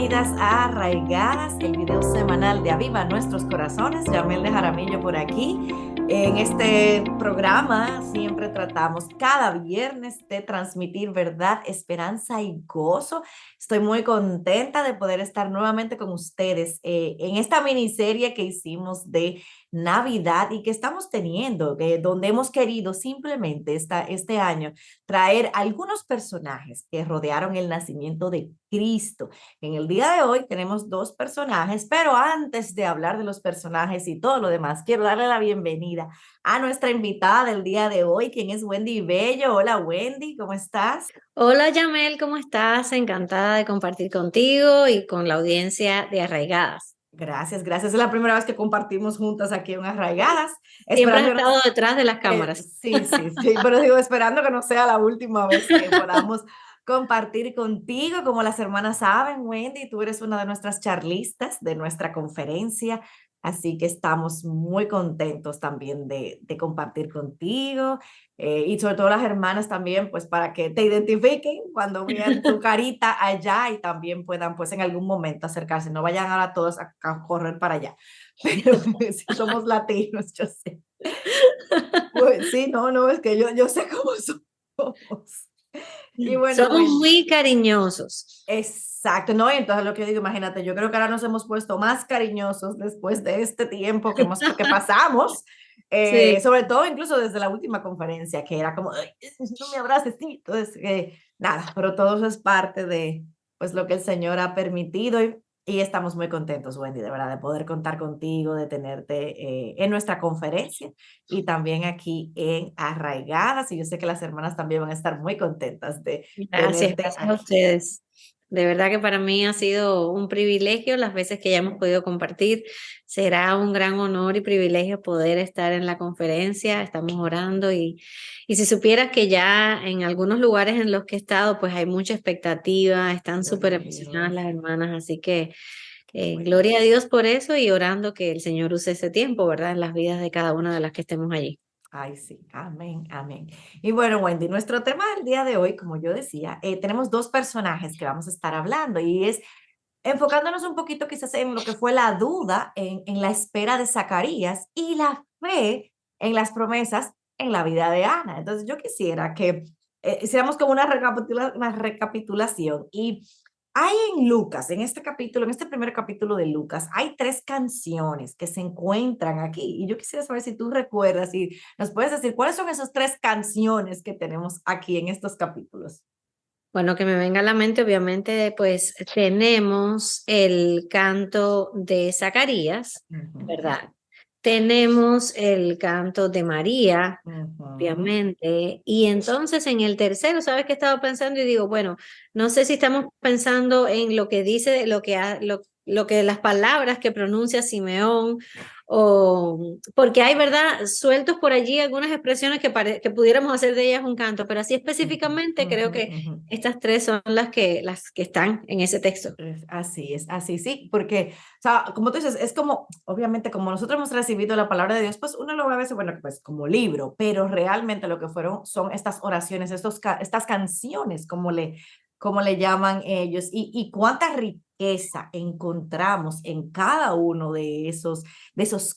bienvenidas a Arraigadas, el video semanal de Aviva Nuestros Corazones. Yamel de Jaramillo por aquí. En este programa siempre tratamos cada viernes de transmitir verdad, esperanza y gozo. Estoy muy contenta de poder estar nuevamente con ustedes en esta miniserie que hicimos de Navidad y que estamos teniendo, donde hemos querido simplemente este año traer algunos personajes que rodearon el nacimiento de Cristo. En el día de hoy tenemos dos personajes, pero antes de hablar de los personajes y todo lo demás, quiero darle la bienvenida a nuestra invitada del día de hoy, quien es Wendy Bello. Hola Wendy, ¿cómo estás? Hola Yamel, ¿cómo estás? Encantada de compartir contigo y con la audiencia de Arraigadas. Gracias, gracias. Es la primera vez que compartimos juntas aquí en Arraigadas, Siempre has esperando que estado detrás de las cámaras. sí, sí, sí, pero digo, esperando que no sea la última vez que podamos compartir contigo. Como las hermanas saben, Wendy, tú eres una de nuestras charlistas de nuestra conferencia, así que estamos muy contentos también de compartir contigo y sobre todo las hermanas también, pues para que te identifiquen cuando vean tu carita allá y también puedan, pues en algún momento acercarse. No vayan ahora todos a correr para allá, pero si somos latinos, yo sé. Pues sí, no, no, es que yo sé cómo somos. Y bueno, Somos Wendy, muy cariñosos. exacto, ¿no? Y entonces lo que yo digo, imagínate, yo creo que ahora nos hemos puesto más cariñosos después de este tiempo que pasamos, Sí. sobre todo incluso desde la última conferencia, que era como, "Ay, no me abraces, sí". Entonces, nada, pero todo eso es parte de, pues, lo que el Señor ha permitido y estamos muy contentos, Wendy, de verdad, de poder contar contigo, de tenerte en nuestra conferencia y también aquí en Arraigadas. Y yo sé que las hermanas también van a estar muy contentas de Gracias, tenerte gracias a aquí. ustedes. De verdad que para mí ha sido un privilegio las veces que ya hemos podido compartir. Será un gran honor y privilegio poder estar en la conferencia. Estamos orando y si supieras que ya en algunos lugares en los que he estado, pues hay mucha expectativa, están súper Gloria a emocionadas las Dios. hermanas, así que Qué bueno. gloria a Dios por eso y orando que el Señor use ese tiempo, ¿verdad? En las vidas de cada una de las que estemos allí. Ay, sí. Amén, amén. Y bueno, Wendy, nuestro tema del día de hoy, como yo decía, tenemos dos personajes que vamos a estar hablando y es enfocándonos un poquito quizás en lo que fue la duda en la espera de Zacarías y la fe en las promesas en la vida de Ana. Entonces yo quisiera que hiciéramos como una recapitulación y hay en Lucas, en este capítulo, en este primer capítulo de Lucas, hay tres canciones que se encuentran aquí y yo quisiera saber si tú recuerdas y nos puedes decir cuáles son esas tres canciones que tenemos aquí en estos capítulos. Bueno, que me venga a la mente, obviamente, pues tenemos el canto de Zacarías, Ujú, ¿verdad? Tenemos el canto de María, ujú. obviamente. Y entonces en el tercero, ¿sabes qué estaba pensando? Y digo, bueno, no sé si estamos pensando en lo que dice, lo que las palabras que pronuncia Simeón, o porque hay, ¿verdad? Sueltos por allí algunas expresiones que pudiéramos hacer de ellas un canto, pero así Ujú, específicamente creo ujú, que ujú. estas tres son las que están en ese texto. Es así, sí, porque, o sea, como tú dices, es como, obviamente, como nosotros hemos recibido la palabra de Dios, pues uno lo ve a veces, bueno, pues como libro, pero realmente lo que fueron son estas oraciones, estas canciones, como le llaman ellos, y cuánta riqueza encontramos en cada uno de esos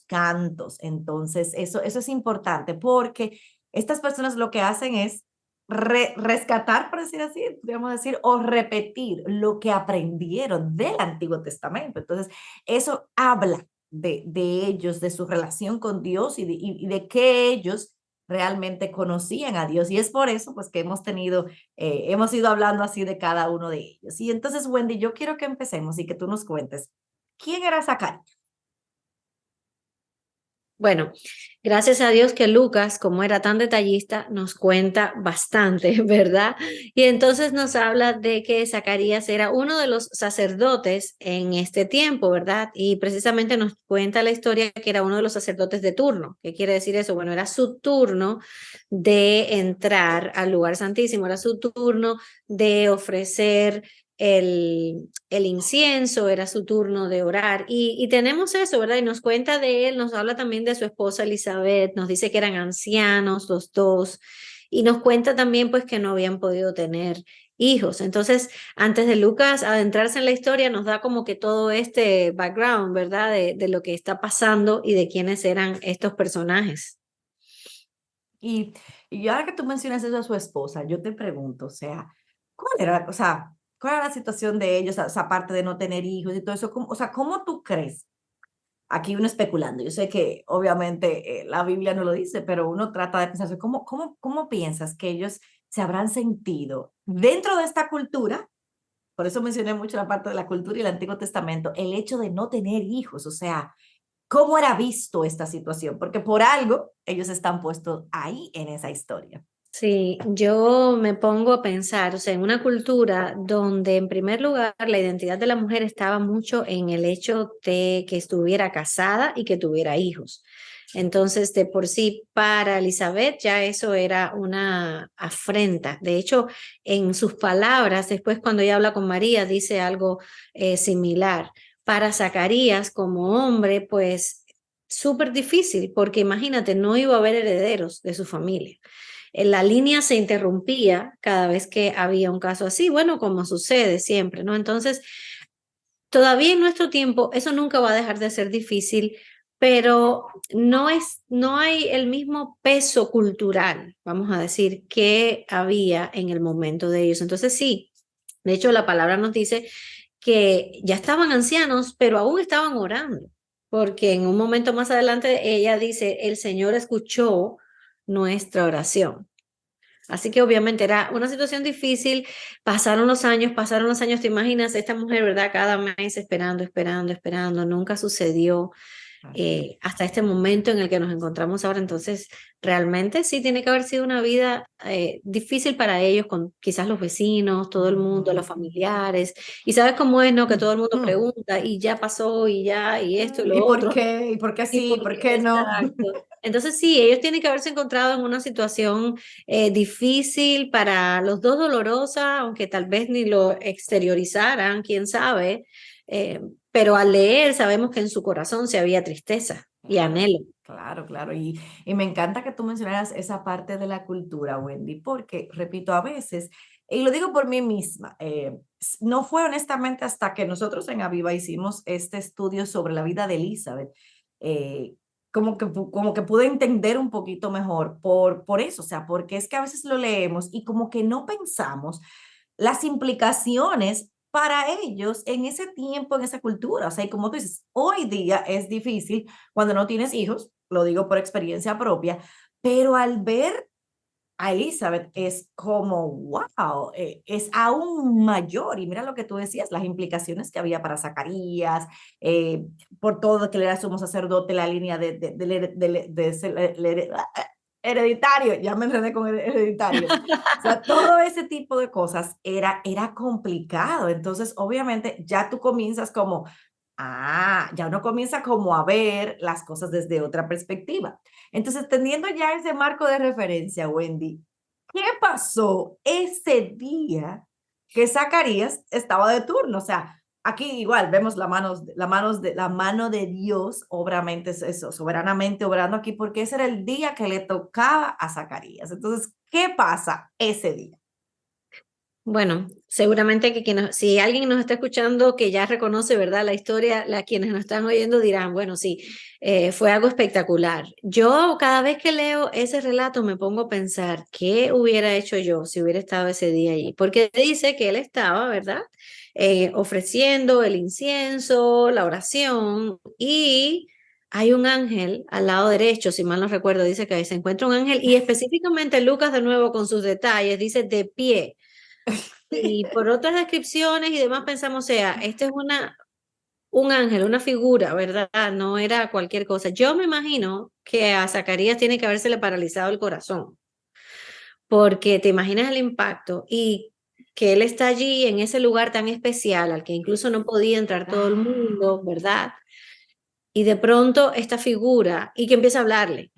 cantos. Entonces, eso es importante porque estas personas lo que hacen es rescatar, por decir así, podríamos decir, o repetir lo que aprendieron del Antiguo Testamento. Entonces, eso habla de ellos, de su relación con Dios y de que ellos realmente conocían a Dios. Y es por eso, pues, que hemos ido hablando así de cada uno de ellos. Y entonces, Wendy, yo quiero que empecemos y que tú nos cuentes, ¿quién era Zacarías? Bueno, gracias a Dios que Lucas, como era tan detallista, nos cuenta bastante, ¿verdad? Y entonces nos habla de que Zacarías era uno de los sacerdotes en este tiempo, ¿verdad? Y precisamente nos cuenta la historia que era uno de los sacerdotes de turno. ¿Qué quiere decir eso? Bueno, era su turno de entrar al lugar santísimo, era su turno de ofrecer el incienso, era su turno de orar. Y tenemos eso, ¿verdad? Y nos cuenta de él, nos habla también de su esposa Elizabeth, nos dice que eran ancianos los dos, y nos cuenta también pues que no habían podido tener hijos. Entonces, antes de Lucas adentrarse en la historia, nos da como que todo este background, ¿verdad? De lo que está pasando y de quiénes eran estos personajes. Y, y ahora que tú mencionas eso a su esposa, yo te pregunto, o sea, o sea, cuál era la situación de ellos, o sea, aparte de no tener hijos y todo eso? O sea, ¿cómo tú crees? Aquí uno especulando, yo sé que obviamente la Biblia no lo dice, pero uno trata de pensar, ¿cómo piensas que ellos se habrán sentido dentro de esta cultura? Por eso mencioné mucho la parte de la cultura y el Antiguo Testamento, el hecho de no tener hijos, o sea, ¿cómo era visto esta situación? Porque por algo ellos están puestos ahí en esa historia. Sí, yo me pongo a pensar, o sea, en una cultura donde en primer lugar la identidad de la mujer estaba mucho en el hecho de que estuviera casada y que tuviera hijos. Entonces, de por sí, para Elizabeth ya eso era una afrenta. De hecho, en sus palabras, después cuando ella habla con María, dice algo similar. Para Zacarías, como hombre, pues súper difícil, porque imagínate, no iba a haber herederos de su familia. La línea se interrumpía cada vez que había un caso así, bueno, como sucede siempre, ¿no? Entonces, todavía en nuestro tiempo eso nunca va a dejar de ser difícil, pero no hay el mismo peso cultural, vamos a decir, que había en el momento de ellos. Entonces, sí, de hecho la palabra nos dice que ya estaban ancianos, pero aún estaban orando, porque en un momento más adelante ella dice, el Señor escuchó nuestra oración. Así que obviamente era una situación difícil, pasaron los años, te imaginas, esta mujer, ¿verdad? Cada mes esperando, esperando, esperando, nunca sucedió hasta este momento en el que nos encontramos ahora. Entonces, realmente sí tiene que haber sido una vida difícil para ellos, con quizás los vecinos, todo el mundo, los familiares. Y sabes cómo es, ¿no? Que todo el mundo Ujú. pregunta y ya pasó y ya, y esto y lo ¿Y por otro. qué? ¿Y por qué Y sí? ¿Y por por qué, qué no? exacto. Entonces sí, ellos tienen que haberse encontrado en una situación difícil, para los dos dolorosa, aunque tal vez ni lo exteriorizaran, quién sabe, pero al leer sabemos que en su corazón se había tristeza y Claro, anhelo. claro, claro. Y me encanta que tú mencionaras esa parte de la cultura, Wendy, porque, repito, a veces, y lo digo por mí misma, no fue honestamente hasta que nosotros en Aviva hicimos este estudio sobre la vida de Elizabeth, eh, como que pude entender un poquito mejor por eso, o sea, porque es que a veces lo leemos y como que no pensamos las implicaciones para ellos en ese tiempo, en esa cultura. O sea, y como tú dices, hoy día es difícil cuando no tienes hijos, lo digo por experiencia propia, pero al ver a Elizabeth es como, wow, es aún mayor. Y mira lo que tú decías, las implicaciones que había para Zacarías, por todo que le era sumo sacerdote, la línea hereditario, ya me enredé con el hereditario. O sea, todo ese tipo de cosas era complicado. Entonces, obviamente, ya tú comienzas como, ya uno comienza como a ver las cosas desde otra perspectiva. Entonces, teniendo ya ese marco de referencia, Wendy, ¿qué pasó ese día que Zacarías estaba de turno? O sea, aquí igual vemos la mano de Dios obramente, eso, soberanamente obrando aquí, porque ese era el día que le tocaba a Zacarías. Entonces, ¿qué pasa ese día? Bueno, seguramente que si alguien nos está escuchando que ya reconoce, ¿verdad? La historia, quienes nos están oyendo dirán, bueno, sí, fue algo espectacular. Yo cada vez que leo ese relato me pongo a pensar, ¿qué hubiera hecho yo si hubiera estado ese día allí? Porque dice que él estaba, ¿verdad? Ofreciendo el incienso, la oración, y hay un ángel al lado derecho, si mal no recuerdo, dice que se encuentra un ángel, y específicamente Lucas de nuevo con sus detalles, dice de pie. Y por otras descripciones y demás pensamos, o sea, este es un ángel, una figura, ¿verdad? No era cualquier cosa. Yo me imagino que a Zacarías tiene que habérsele paralizado el corazón, porque te imaginas el impacto y que él está allí en ese lugar tan especial al que incluso no podía entrar todo el mundo, ¿verdad? Y de pronto esta figura y que empieza a hablarle.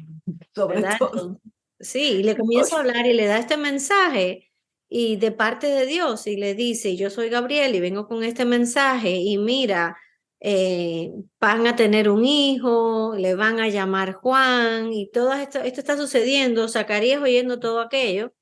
Sobre ¿Verdad? todo. Entonces, sí, le comienza a hablar y le da este mensaje y de parte de Dios y le dice, yo soy Gabriel y vengo con este mensaje y mira, van a tener un hijo, le van a llamar Juan y todo esto está sucediendo, Zacarías oyendo todo aquello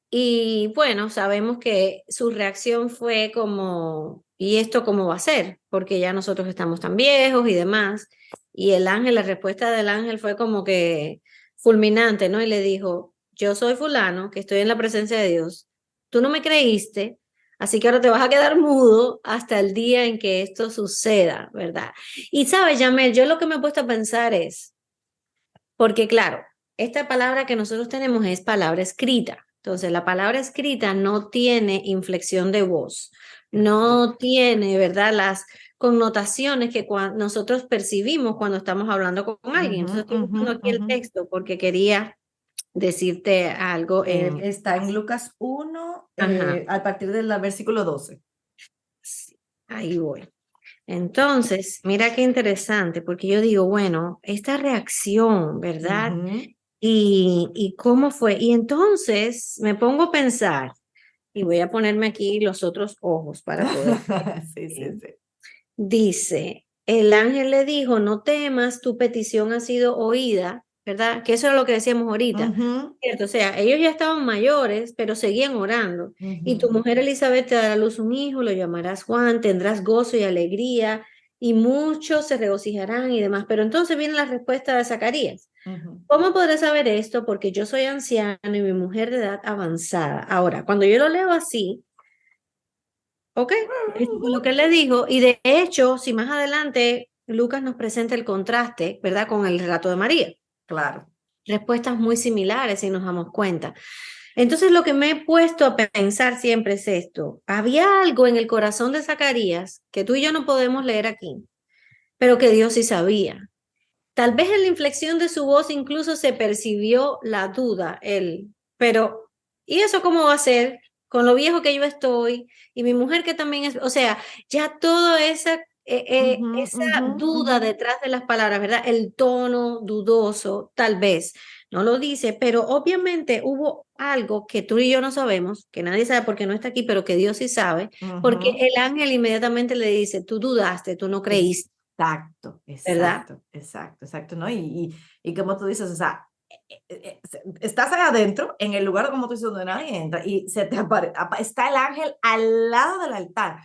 Y bueno, sabemos que su reacción fue como, ¿y esto cómo va a ser? Porque ya nosotros estamos tan viejos y demás. Y el ángel, la respuesta del ángel fue como que fulminante, ¿no? Y le dijo, yo soy fulano, que estoy en la presencia de Dios. Tú no me creíste, así que ahora te vas a quedar mudo hasta el día en que esto suceda, ¿verdad? Y sabes, Yamel, yo lo que me he puesto a pensar es, porque claro, esta palabra que nosotros tenemos es palabra escrita. Entonces, la palabra escrita no tiene inflexión de voz, no tiene, ¿verdad?, las connotaciones que nosotros percibimos cuando estamos hablando con alguien. Ujú, Entonces, estoy ujú, buscando aquí el ujú. texto porque quería decirte algo en... Está en Lucas 1, Ajá, a partir del versículo 12. sí, ahí voy. Entonces, mira qué interesante, porque yo digo, bueno, esta reacción, ¿verdad? Ujú. Y cómo fue. Y entonces me pongo a pensar, y voy a ponerme aquí los otros ojos para poder ver Sí, sí, bien. sí. Dice, el ángel le dijo, no temas, tu petición ha sido oída, ¿verdad? Que eso es lo que decíamos ahorita. Ujú, ¿Cierto? O sea, ellos ya estaban mayores, pero seguían orando. Y tu ujú, mujer Elizabeth te dará a luz un hijo, lo llamarás Juan, tendrás gozo y alegría, y muchos se regocijarán y demás. Pero entonces viene la respuesta de Zacarías. ujú. ¿Cómo podré saber esto? Porque yo soy anciano y mi mujer de edad avanzada. Ahora, cuando yo lo leo así, ok, esto fue lo que él le dijo. Y de hecho, si más adelante Lucas nos presenta el contraste, ¿verdad? Con el relato de María. Claro. Respuestas muy similares si nos damos cuenta. Entonces lo que me he puesto a pensar siempre es esto. Había algo en el corazón de Zacarías que tú y yo no podemos leer aquí, pero que Dios sí sabía. Tal vez en la inflexión de su voz incluso se percibió la duda, pero ¿y eso cómo va a ser? Con lo viejo que yo estoy y mi mujer que también es, o sea, ya toda Ujú, esa ujú, duda ujú. detrás de las palabras, ¿verdad? El tono dudoso, tal vez, no lo dice, pero obviamente hubo algo que tú y yo no sabemos, que nadie sabe porque no está aquí, pero que Dios sí sabe, porque Ujú. el ángel inmediatamente le dice, tú dudaste, tú no creíste, Exacto, ¿verdad? exacto, exacto, exacto, ¿no? Y como tú dices, o sea, estás ahí adentro, en el lugar, como tú dices, donde nadie entra, y está el ángel al lado del altar.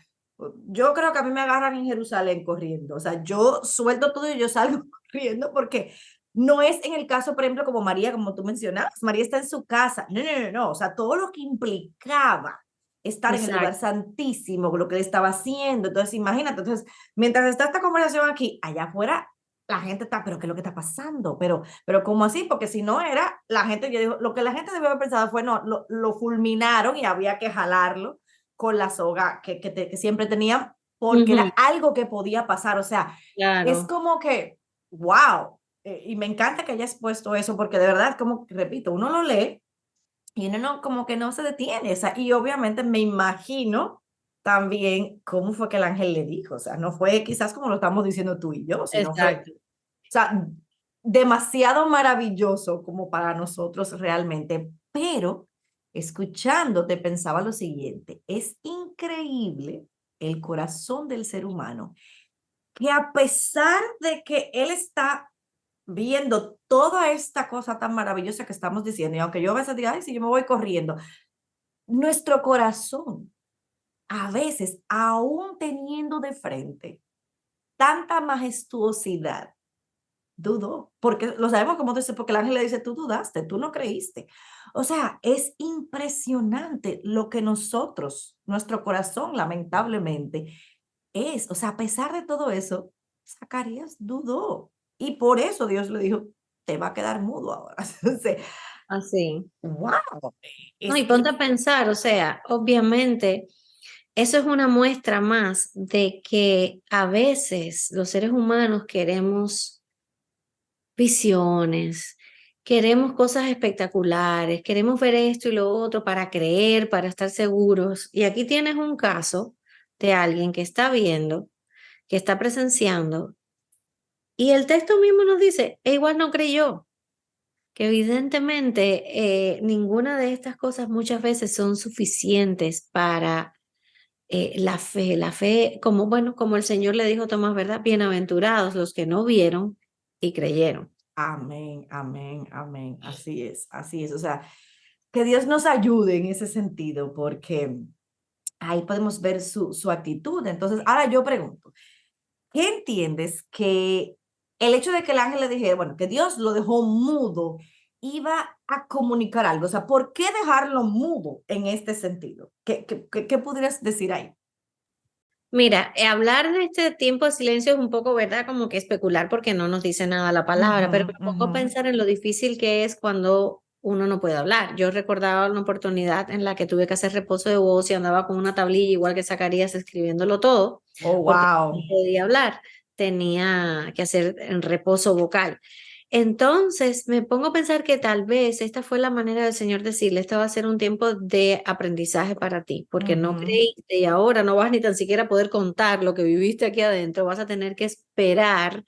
Yo creo que a mí me agarran en Jerusalén corriendo, o sea, yo suelto todo y yo salgo corriendo porque no es en el caso, por ejemplo, como María, como tú mencionabas, María está en su casa, no, no, no, no, o sea, todo lo que implicaba estar en el lugar Exacto. santísimo, lo que él estaba haciendo, entonces imagínate, entonces mientras está esta conversación aquí, allá afuera, la gente está, pero ¿qué es lo que está pasando? Pero ¿cómo así? Porque si no era, la gente, yo digo, lo que la gente debió haber pensado fue, no, lo fulminaron y había que jalarlo con la soga que siempre tenían, porque era Ujú, algo que podía pasar, o sea, es claro, como que, wow, y me encanta que hayas puesto eso, porque de verdad, como, repito, uno lo lee y uno no, como que no se detiene, o sea, y obviamente me imagino también cómo fue que el ángel le dijo, o sea, no fue quizás como lo estamos diciendo tú y yo, sino fue, exacto. o sea, demasiado maravilloso como para nosotros realmente, pero escuchándote pensaba lo siguiente, es increíble el corazón del ser humano, que a pesar de que él está viendo toda esta cosa tan maravillosa que estamos diciendo, y aunque yo a veces diga, ay, si yo me voy corriendo, nuestro corazón, a veces, aún teniendo de frente tanta majestuosidad, dudó, porque lo sabemos como tú dices, porque el ángel le dice, tú dudaste, tú no creíste. O sea, es impresionante lo que nosotros, nuestro corazón, lamentablemente, es. O sea, a pesar de todo eso, Zacarías dudó. Y por eso Dios le dijo, te va a quedar mudo ahora. Entonces, Así. wow. No, y Es, ponte a pensar, o sea, obviamente, eso es una muestra más de que a veces los seres humanos queremos visiones, queremos cosas espectaculares, queremos ver esto y lo otro para creer, para estar seguros. Y aquí tienes un caso de alguien que está viendo, que está presenciando, y el texto mismo nos dice, e igual no creyó. Que evidentemente ninguna de estas cosas muchas veces son suficientes para la fe, como bueno, como el Señor le dijo a Tomás, ¿verdad? Bienaventurados los que no vieron y creyeron. amén, amén, amén. Así es, así es. O sea, que Dios nos ayude en ese sentido, porque ahí podemos ver su actitud. Entonces, ahora yo pregunto, ¿qué entiendes que el hecho de que el ángel le dijera, bueno, que Dios lo dejó mudo, iba a comunicar algo? O sea, ¿por qué dejarlo mudo en este sentido? ¿Qué podrías decir ahí? Mira, hablar de este tiempo de silencio es un poco, ¿verdad? Como que especular porque no nos dice nada la palabra, Ujú, pero me pongo ujú. a pensar en lo difícil que es cuando uno no puede hablar. Yo recordaba una oportunidad en la que tuve que hacer reposo de voz y andaba con una tablilla igual que Zacarías escribiéndolo todo, Oh, porque no wow. podía hablar, tenía que hacer en reposo vocal. Entonces me pongo a pensar que tal vez esta fue la manera del Señor decirle, este va a ser un tiempo de aprendizaje para ti, porque no Ujú, creíste y ahora no vas ni tan siquiera a poder contar lo que viviste aquí adentro, vas a tener que esperar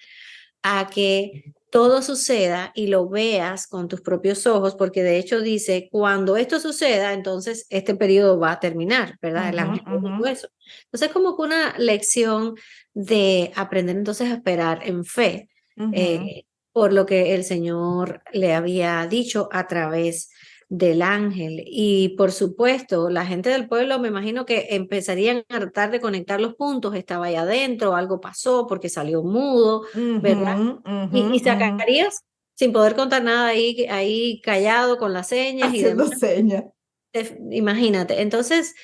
a que todo suceda y lo veas con tus propios ojos, porque de hecho dice, cuando esto suceda, entonces este periodo va a terminar, ¿verdad? El ujú, ángel le ujú, dijo eso. Entonces como que una lección de aprender entonces a esperar en fe. ujú. eh, por lo que el Señor le había dicho a través del ángel. Y por supuesto, la gente del pueblo me imagino que empezarían a tratar de conectar los puntos, estaba ahí adentro, algo pasó porque salió mudo, Ujú, ¿verdad? ujú, Y ujú. Zacarías, sin poder contar nada ahí callado con las señas y demás, Haciendo señas. imagínate. Entonces,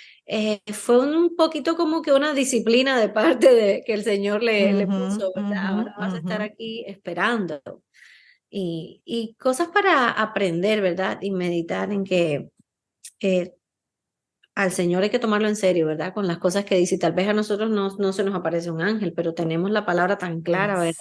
fue un poquito como que una disciplina de parte de que el Señor le Ujú, puso, ¿verdad? ujú, Ahora vas a ujú. estar aquí esperando y cosas para aprender, ¿verdad? Y meditar en que eh, al Señor hay que tomarlo en serio, ¿verdad? Con las cosas que dice. Y tal vez a nosotros no se nos aparece un ángel, pero tenemos la palabra tan clara, ¿verdad?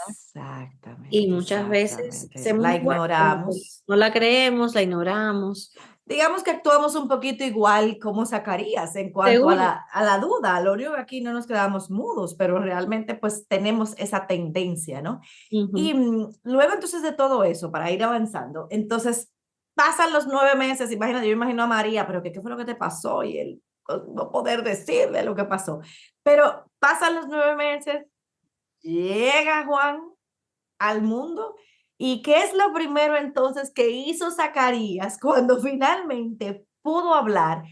Y Exactamente, muchas veces exactamente. hacemos La igual, como que ignoramos. no la creemos, la ignoramos. Digamos que actuamos un poquito igual como Zacarías en cuanto a Seguro. a la duda. Lo único que aquí no nos quedamos mudos, pero realmente pues tenemos esa tendencia, ¿no? Y Ujú. luego entonces de todo eso, para ir avanzando, entonces pasan los 9 meses, imagínate, yo imagino a María, pero ¿qué fue lo que te pasó? Y él pues, no poder decirle lo que pasó. Pero pasan los 9 meses, llega Juan al mundo. ¿Y qué es lo primero entonces que hizo Zacarías cuando finalmente pudo hablar?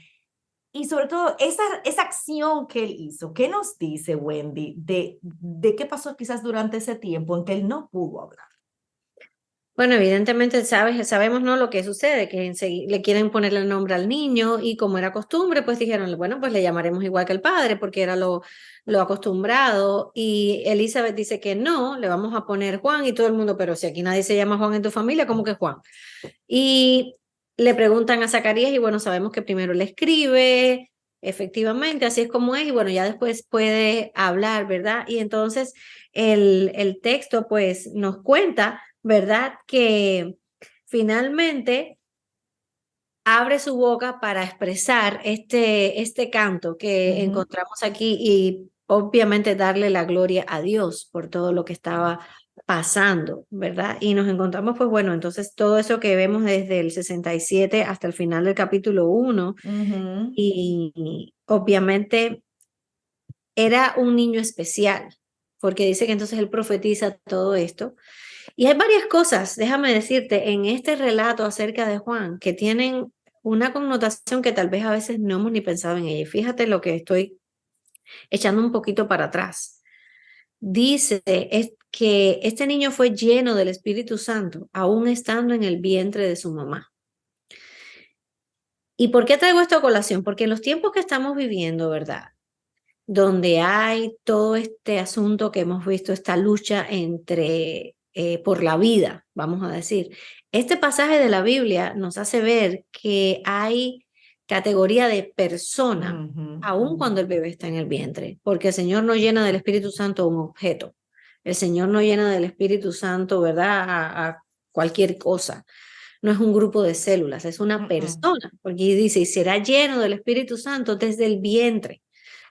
Y sobre todo, esa acción que él hizo, ¿qué nos dice Wendy de qué pasó quizás durante ese tiempo en que él no pudo hablar? Bueno, evidentemente sabemos no lo que sucede, que le quieren ponerle el nombre al niño y como era costumbre, pues dijeron, bueno, pues le llamaremos igual que el padre porque era lo acostumbrado y Elizabeth dice que no, le vamos a poner Juan y todo el mundo, pero si aquí nadie se llama Juan en tu familia, ¿cómo que Juan? Y le preguntan a Zacarías y bueno, sabemos que primero le escribe, efectivamente, así es como es y bueno, ya después puede hablar, ¿verdad? Y entonces el texto pues nos cuenta, ¿verdad? Que finalmente abre su boca para expresar este canto que Ujú, encontramos aquí y obviamente darle la gloria a Dios por todo lo que estaba pasando, ¿verdad? Y nos encontramos, pues bueno, entonces todo eso que vemos desde el 67 hasta el final del capítulo 1 ujú, y obviamente era un niño especial, porque dice que entonces él profetiza todo esto. Y hay varias cosas, déjame decirte, en este relato acerca de Juan que tienen una connotación que tal vez a veces no hemos ni pensado en ella. Y fíjate lo que estoy echando un poquito para atrás. Dice es que este niño fue lleno del Espíritu Santo, aún estando en el vientre de su mamá. ¿Y por qué traigo esto a colación? Porque en los tiempos que estamos viviendo, ¿verdad? Donde hay todo este asunto que hemos visto, esta lucha entre por la vida, vamos a decir. Este pasaje de la Biblia nos hace ver que hay categoría de persona, ujú, aun ujú, cuando el bebé está en el vientre, porque el Señor no llena del Espíritu Santo un objeto. El Señor no llena del Espíritu Santo, ¿verdad? A cualquier cosa. No es un grupo de células, es una ujú. persona, porque dice, y será lleno del Espíritu Santo desde el vientre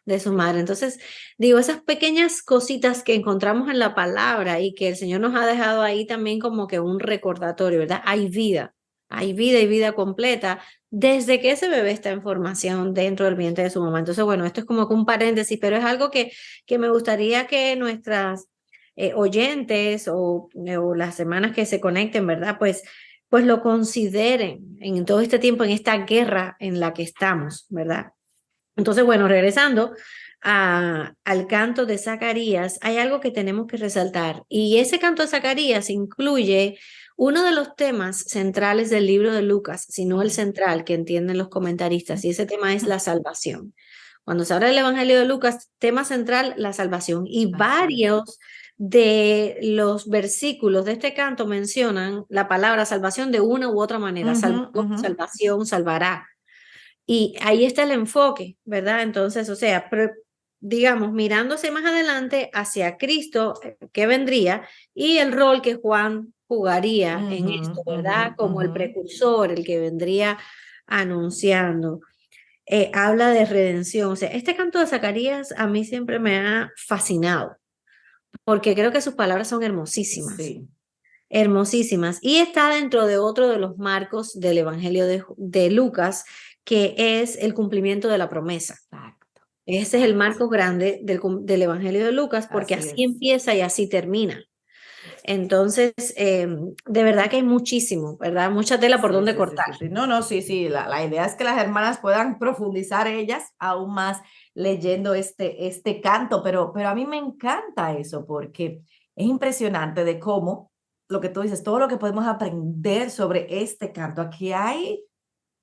de su madre. Entonces, digo, esas pequeñas cositas que encontramos en la palabra y que el Señor nos ha dejado ahí también como que un recordatorio, ¿verdad? Hay vida y vida completa desde que ese bebé está en formación dentro del vientre de su mamá. Entonces, bueno, esto es como que un paréntesis, pero es algo que me gustaría que nuestras oyentes o las semanas que se conecten, ¿verdad? Pues pues lo consideren en todo este tiempo, en esta guerra en la que estamos, ¿verdad? Entonces, bueno, regresando al canto de Zacarías, hay algo que tenemos que resaltar. Y ese canto de Zacarías incluye uno de los temas centrales del libro de Lucas, si no el central que entienden los comentaristas, y ese tema es la salvación. Cuando se habla del Evangelio de Lucas, tema central, la salvación. Y Así es. varios de los versículos de este canto mencionan la palabra salvación de una u otra manera. Ujú, Salvó, ujú. salvación, salvará. Y ahí está el enfoque, ¿verdad? Entonces, o sea, digamos, mirándose más adelante hacia Cristo que vendría y el rol que Juan jugaría en Ujú, esto, ujú, ¿verdad? Como ujú. el precursor, el que vendría anunciando. Habla de redención. O sea, este canto de Zacarías a mí siempre me ha fascinado, porque creo que sus palabras son hermosísimas, Sí, hermosísimas. Y está dentro de otro de los marcos del Evangelio de Lucas, que es el cumplimiento de la promesa. exacto, Ese es el exacto. marco grande del Evangelio de Lucas, porque Así así es. empieza y así termina. Entonces, de verdad que hay muchísimo, ¿verdad? Mucha tela por Sí, donde sí, sí, cortar. sí, sí. No, no, sí, sí. La idea es que las hermanas puedan profundizar ellas aún más leyendo este canto, pero a mí me encanta eso porque es impresionante de cómo, lo que tú dices, todo lo que podemos aprender sobre este canto. Aquí hay,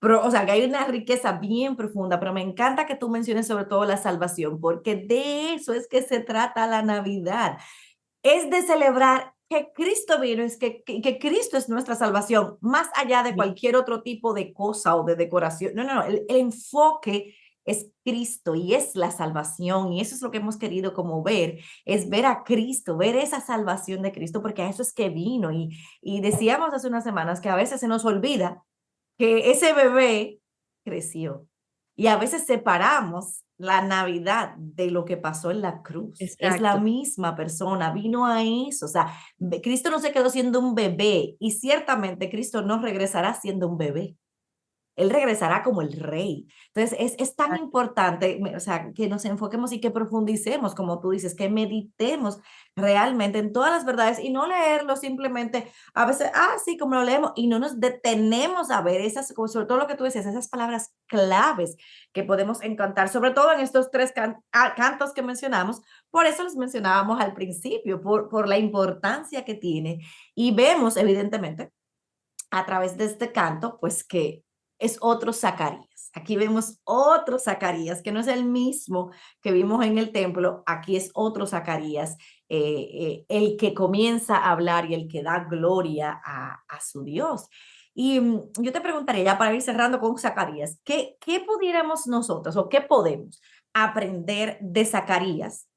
o sea, que hay una riqueza bien profunda, pero me encanta que tú menciones sobre todo la salvación, porque de eso es que se trata la Navidad, es de celebrar que Cristo vino, es que Cristo es nuestra salvación, más allá de cualquier otro tipo de cosa o de decoración. No, no, no, el enfoque es Cristo y es la salvación, y eso es lo que hemos querido como ver, es ver a Cristo, ver esa salvación de Cristo, porque a eso es que vino. Y decíamos hace unas semanas que a veces se nos olvida que ese bebé creció. Y a veces separamos la Navidad de lo que pasó en la cruz. Es la Exacto. misma persona, vino a eso. O sea, Cristo no se quedó siendo un bebé y ciertamente Cristo no regresará siendo un bebé. Él regresará como el rey. Entonces, es tan importante, o sea, que nos enfoquemos y que profundicemos, como tú dices, que meditemos realmente en todas las verdades y no leerlo simplemente a veces, sí, como lo leemos, y no nos detenemos a ver esas, sobre todo lo que tú decías, esas palabras claves que podemos encontrar, sobre todo en estos tres cantos que mencionamos. Por eso los mencionábamos al principio, por la importancia que tiene. Y vemos, evidentemente, a través de este canto, pues que es otro Zacarías. Aquí vemos otro Zacarías, que no es el mismo que vimos en el templo, aquí es otro Zacarías, el que comienza a hablar y el que da gloria a su Dios. Y yo te preguntaría, ya para ir cerrando con Zacarías, ¿qué pudiéramos nosotros o qué podemos aprender de Zacarías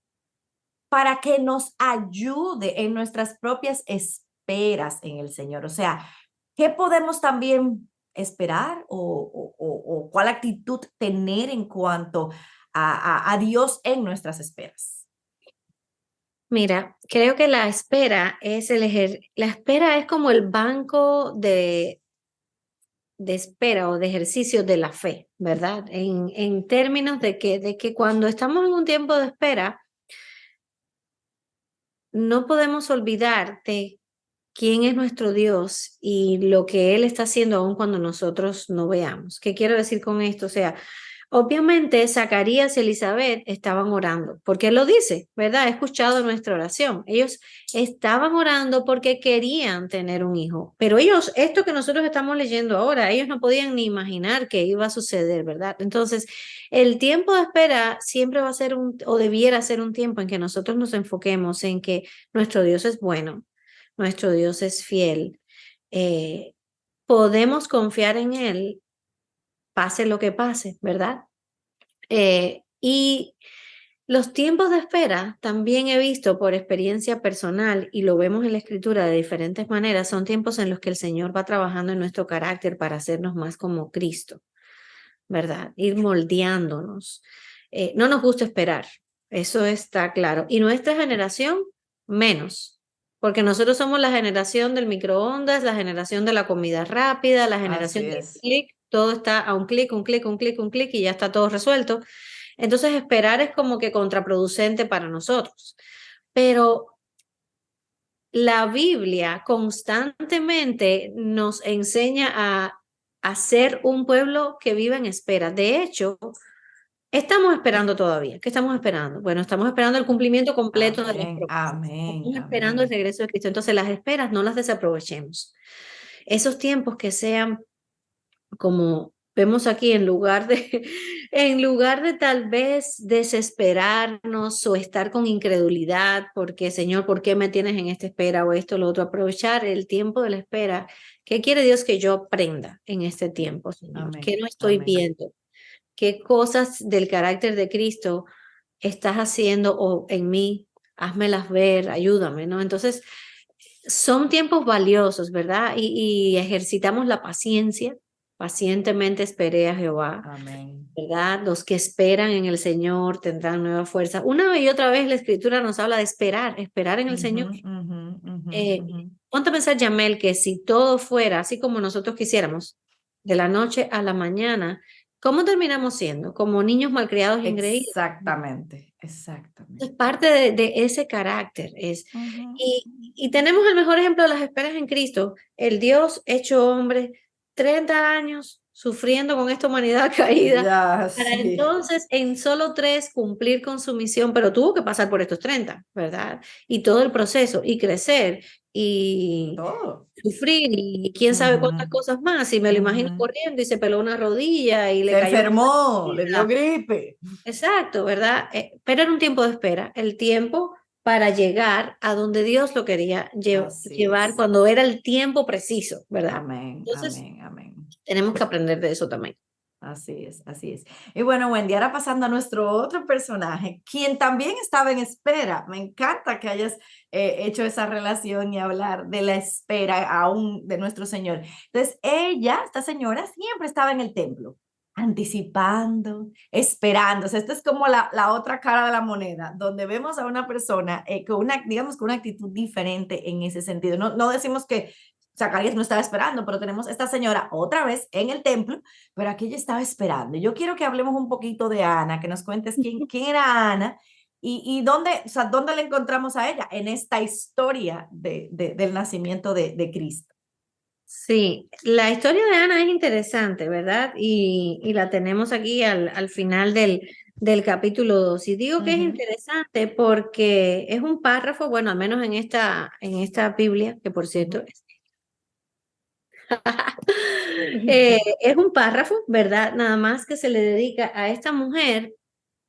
para que nos ayude en nuestras propias esperas en el Señor? O sea, ¿qué podemos también esperar o cuál actitud tener en cuanto a Dios en nuestras esperas? Mira, creo que la espera es la espera es como el banco de espera o de ejercicio de la fe, ¿verdad? En términos de que cuando estamos en un tiempo de espera, no podemos olvidar de quién es nuestro Dios y lo que Él está haciendo aun cuando nosotros no veamos. ¿Qué quiero decir con esto? O sea, obviamente Zacarías y Elizabeth estaban orando, porque Él lo dice, ¿verdad? He escuchado nuestra oración. Ellos estaban orando porque querían tener un hijo, pero ellos, esto que nosotros estamos leyendo ahora, ellos no podían ni imaginar que iba a suceder, ¿verdad? Entonces, el tiempo de espera siempre va a ser o debiera ser un tiempo en que nosotros nos enfoquemos en que nuestro Dios es bueno, nuestro Dios es fiel. eh, Podemos confiar en Él, pase lo que pase, ¿verdad? Y los tiempos de espera, también he visto por experiencia personal y lo vemos en la escritura de diferentes maneras, son tiempos en los que el Señor va trabajando en nuestro carácter para hacernos más como Cristo, ¿verdad? Ir moldeándonos. No nos gusta esperar, eso está claro. Y nuestra generación, menos, porque nosotros somos la generación del microondas, la generación de la comida rápida, la generación Así del es. clic, todo está a un clic, un clic, un clic, un clic y ya está todo resuelto. Entonces esperar es como que contraproducente para nosotros. Pero la Biblia constantemente nos enseña a ser un pueblo que vive en espera. De hecho, estamos esperando todavía. ¿Qué estamos esperando? Bueno, estamos esperando el cumplimiento completo de las Amén, promesas. amén, Estamos esperando el amén. regreso de Cristo. Entonces, las esperas no las desaprovechemos. Esos tiempos que sean como vemos aquí, en lugar de tal vez desesperarnos o estar con incredulidad, porque Señor, ¿por qué me tienes en esta espera o esto, lo otro? Aprovechar el tiempo de la espera. ¿Qué quiere Dios que yo aprenda en este tiempo, Señor? ¿Qué Amén, no estoy amén. viendo? ¿Qué cosas del carácter de Cristo estás haciendo o en mí? Házmelas ver, ayúdame, ¿no? Entonces, son tiempos valiosos, ¿verdad? Y ejercitamos la paciencia. Pacientemente esperé a Jehová, Amén. ¿verdad? Los que esperan en el Señor tendrán nueva fuerza. Una y otra vez la Escritura nos habla de esperar, esperar en el Ujú, Señor. ujú, ujú, Eh, ujú. Ponte a pensar, Yamel, que si todo fuera así como nosotros quisiéramos, de la noche a la mañana, ¿cómo terminamos siendo? Como niños malcriados y engreídos. Exactamente, Es exactamente. parte de ese carácter. Ujú, Y tenemos el mejor ejemplo de las esperas en Cristo, el Dios hecho hombre, 30 años sufriendo con esta humanidad caída, ya, para sí. entonces en solo 3 cumplir con su misión, pero tuvo que pasar por estos 30, ¿verdad? Y todo el proceso, y crecer, y Todo. sufrir, y quién sabe Ujú, cuántas cosas más, y me lo imagino ujú. corriendo y se peló una rodilla y le Se cayó una enfermó, le dio herida. gripe. Exacto, ¿verdad? Pero era un tiempo de espera, el tiempo para llegar a donde Dios lo quería Así llevar es. cuando era el tiempo preciso, ¿verdad? Amén, Entonces, amén, amén. tenemos que aprender de eso también. Así es, así es. Y bueno, Wendy, ahora pasando a nuestro otro personaje, quien también estaba en espera. Me encanta que hayas hecho esa relación y hablar de la espera aún de nuestro Señor. Entonces, ella, esta señora, siempre estaba en el templo, anticipando, esperando. O sea, esta es como la otra cara de la moneda, donde vemos a una persona con una, digamos, con una actitud diferente en ese sentido. No, no decimos que Zacarías no estaba esperando, pero tenemos esta señora otra vez en el templo, pero aquí ella estaba esperando. Yo quiero que hablemos un poquito de Ana, que nos cuentes quién era Ana y dónde, o sea, dónde la encontramos a ella en esta historia del nacimiento de Cristo. Sí, la historia de Ana es interesante, ¿verdad? Y la tenemos aquí al final del capítulo 2. Y digo que es Ujú. interesante porque es un párrafo, bueno, al menos en esta Biblia, que por Ujú. cierto es un párrafo, ¿verdad? Nada más que se le dedica a esta mujer,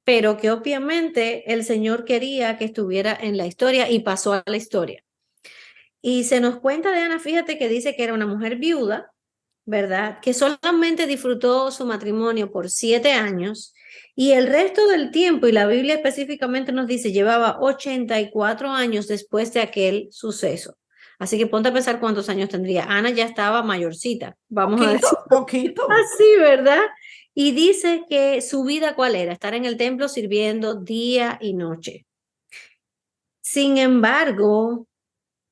pero que obviamente el Señor quería que estuviera en la historia y pasó a la historia. Y se nos cuenta de Ana, fíjate que dice que era una mujer viuda, ¿verdad? Que solamente disfrutó su matrimonio por 7 años y el resto del tiempo, y la Biblia específicamente nos dice, llevaba 84 años después de aquel suceso. Así que ponte a pensar cuántos años tendría. Ana ya estaba mayorcita, vamos a Poquito, decir poquito. así, ¿verdad? Y dice que su vida, ¿cuál era? Estar en el templo sirviendo día y noche. Sin embargo,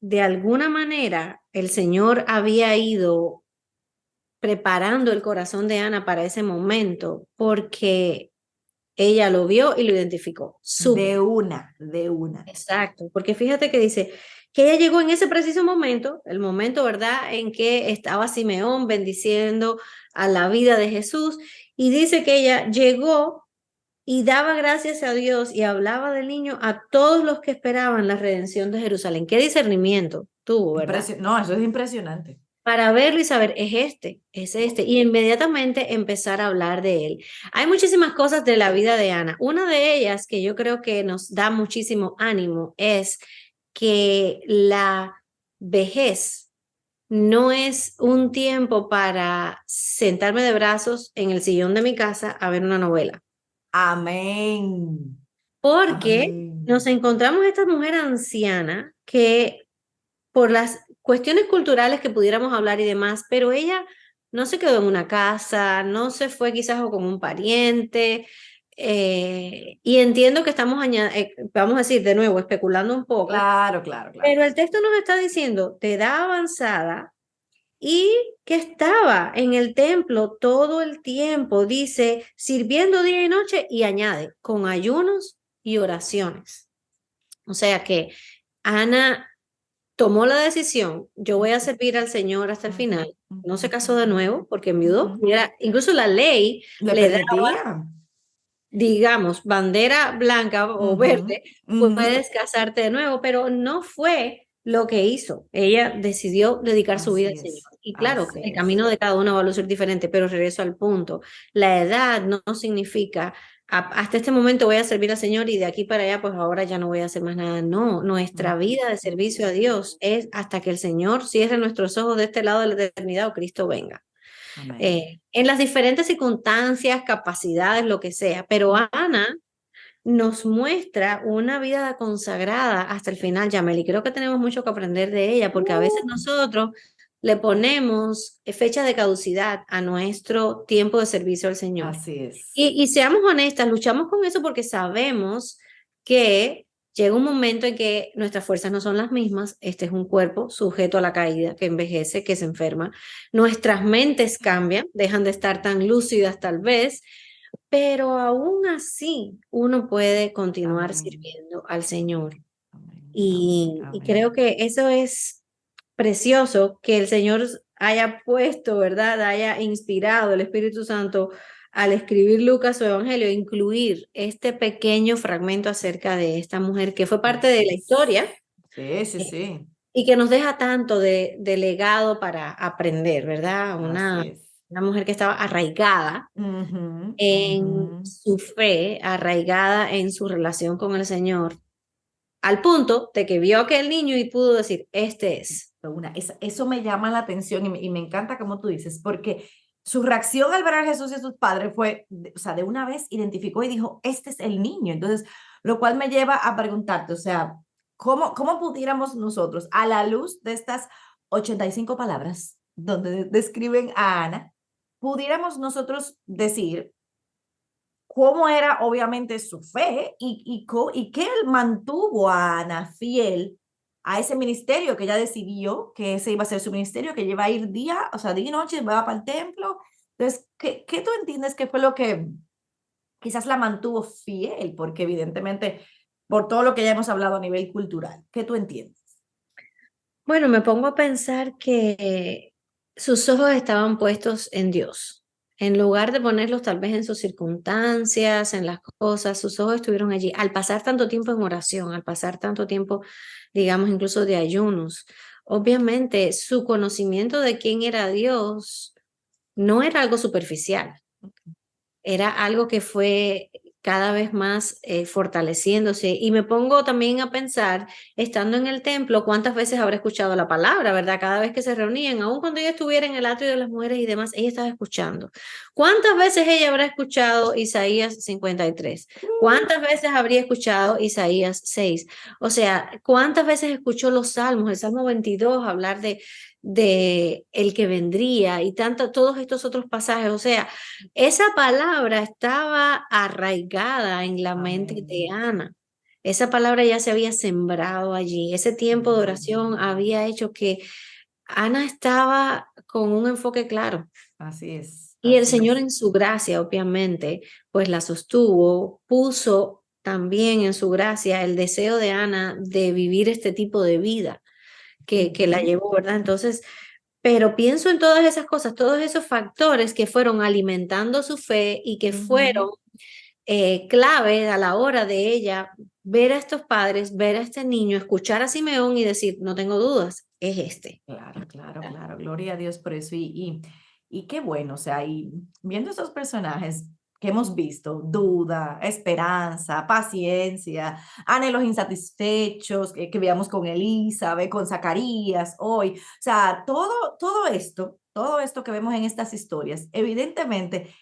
de alguna manera, el Señor había ido preparando el corazón de Ana para ese momento porque ella lo vio y lo identificó. Supo. De una, de una. Exacto, porque fíjate que dice que ella llegó en ese preciso momento, el momento, ¿verdad?, en que estaba Simeón bendiciendo a la vida de Jesús, y dice que ella llegó y daba gracias a Dios y hablaba del niño a todos los que esperaban la redención de Jerusalén. Qué discernimiento tuvo, ¿verdad? No, eso es impresionante. Para verlo y saber, es este, y inmediatamente empezar a hablar de él. Hay muchísimas cosas de la vida de Ana. Una de ellas que yo creo que nos da muchísimo ánimo es que la vejez no es un tiempo para sentarme de brazos en el sillón de mi casa a ver una novela, Amén. porque nos Amén. encontramos esta mujer anciana que por las cuestiones culturales que pudiéramos hablar y demás, pero ella no se quedó en una casa, no se fue quizás o con un pariente, y entiendo que estamos, vamos a decir de nuevo, especulando un poco, Claro, claro, claro. pero el texto nos está diciendo de edad avanzada y que estaba en el templo todo el tiempo, dice, sirviendo día y noche y añade, con ayunos y oraciones. O sea que Ana tomó la decisión, yo voy a servir al Señor hasta el Ujú, final, no se ujú, casó de nuevo porque enviudó, ujú. incluso la ley Le le da, permitía. digamos, bandera blanca o Ujú, verde, ujú. puedes casarte de nuevo, pero no fue lo que hizo. Ella decidió dedicar su vida al Señor. Y claro, Así el es. camino de cada uno va a lucir diferente, pero regreso al punto. La edad no significa, hasta este momento voy a servir al Señor y de aquí para allá, pues ahora ya no voy a hacer más nada. No, nuestra Ujú, vida de servicio a Dios es hasta que el Señor cierre nuestros ojos de este lado de la eternidad o Cristo venga amén. en las diferentes circunstancias, capacidades, lo que sea. Pero Ana nos muestra una vida consagrada hasta el final, Yamel, y creo que tenemos mucho que aprender de ella, porque a veces Uh, nosotros le ponemos fecha de caducidad a nuestro tiempo de servicio al Señor. Así es. Y seamos honestas, luchamos con eso porque sabemos que llega un momento en que nuestras fuerzas no son las mismas. Este es un cuerpo sujeto a la caída, que envejece, que se enferma. Nuestras mentes cambian, dejan de estar tan lúcidas tal vez, pero aún así uno puede continuar Amén. sirviendo al Señor. Amén. Amén. Y Amén. creo que eso es precioso, que el Señor haya puesto, ¿verdad? Haya inspirado el Espíritu Santo al escribir Lucas su Evangelio, incluir este pequeño fragmento acerca de esta mujer que fue parte de Así la es. historia Sí, sí, eh, sí. y que nos deja tanto de legado para aprender, ¿verdad? Así es. Una mujer que estaba arraigada Ujú, en ujú. su fe, arraigada en su relación con el Señor, al punto de que vio a aquel niño y pudo decir, este es. Eso me llama la atención y me encanta como tú dices, porque su reacción al ver a Jesús y a sus padres fue, o sea, de una vez identificó y dijo, este es el niño. Entonces, lo cual me lleva a preguntarte, o sea, ¿cómo pudiéramos nosotros, a la luz de estas 85 palabras donde describen a Ana, pudiéramos nosotros decir cómo era obviamente su fe y qué él mantuvo a Ana fiel a ese ministerio que ella decidió que ese iba a ser su ministerio, que ella iba a ir día, o sea, día y noche, va para el templo. Entonces, ¿qué tú entiendes que fue lo que quizás la mantuvo fiel? Porque evidentemente, por todo lo que ya hemos hablado a nivel cultural, ¿qué tú entiendes? Bueno, me pongo a pensar que sus ojos estaban puestos en Dios. En lugar de ponerlos tal vez en sus circunstancias, en las cosas, sus ojos estuvieron allí. Al pasar tanto tiempo en oración, al pasar tanto tiempo, digamos, incluso de ayunos, obviamente su conocimiento de quién era Dios no era algo superficial. Era algo que fue cada vez más fortaleciéndose. Y me pongo también a pensar, estando en el templo, cuántas veces habrá escuchado la palabra, ¿verdad? Cada vez que se reunían, aun cuando ella estuviera en el atrio de las mujeres y demás, ella estaba escuchando. ¿Cuántas veces ella habrá escuchado Isaías 53? ¿Cuántas veces habría escuchado Isaías 6? O sea, ¿cuántas veces escuchó los salmos, el Salmo 22, hablar de el que vendría y tanto, todos estos otros pasajes? O sea, esa palabra estaba arraigada en la mente de Amén. Ana. Esa palabra ya se había sembrado allí. Ese tiempo de oración había hecho que Ana estaba con un enfoque claro. Así es, Y el así Señor es. en su gracia, obviamente, pues la sostuvo, puso también en su gracia el deseo de Ana de vivir este tipo de vida que la Ujú, llevó, ¿verdad? Entonces, pero pienso en todas esas cosas, todos esos factores que fueron alimentando su fe y que ujú. fueron clave a la hora de ella ver a estos padres, ver a este niño, escuchar a Simeón y decir, no tengo dudas, es este. Claro, claro, claro. Gloria a Dios por eso. Y qué bueno, o sea, y viendo esos personajes que hemos visto, duda, esperanza, paciencia, anhelos insatisfechos, que veamos con Elizabeth, con Zacarías hoy, o sea, todo esto que vemos en estas historias, evidentemente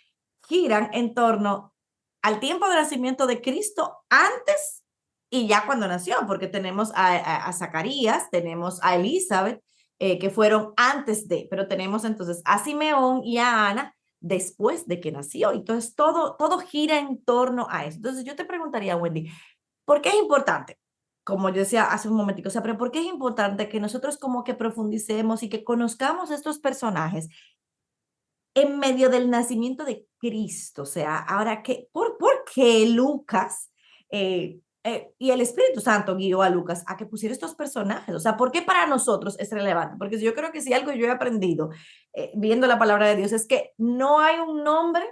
giran en torno al tiempo de nacimiento de Cristo antes y ya cuando nació, porque tenemos a Zacarías, tenemos a Elizabeth, que fueron antes de, pero tenemos entonces a Simeón y a Ana después de que nació. Entonces todo gira en torno a eso. Entonces yo te preguntaría, Wendy, ¿por qué es importante? Como yo decía hace un momentico, o sea, pero ¿por qué es importante que nosotros como que profundicemos y que conozcamos estos personajes en medio del nacimiento de Cristo? O sea, ahora, ¿por qué Lucas y el Espíritu Santo guió a Lucas a que pusiera estos personajes. O sea, ¿por qué para nosotros es relevante? Porque yo creo que si algo yo he aprendido viendo la palabra de Dios es que no hay un nombre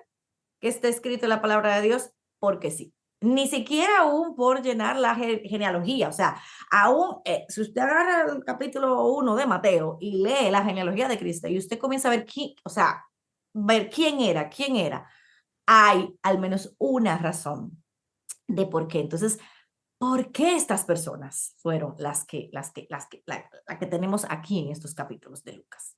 que esté escrito en la palabra de Dios porque sí. Ni siquiera aún por llenar la genealogía. O sea, aún, si usted agarra el capítulo 1 de Mateo y lee la genealogía de Cristo y usted comienza a ver quién, o sea, ver quién era, hay al menos una razón de por qué. Entonces, ¿por qué estas personas fueron la que tenemos aquí en estos capítulos de Lucas?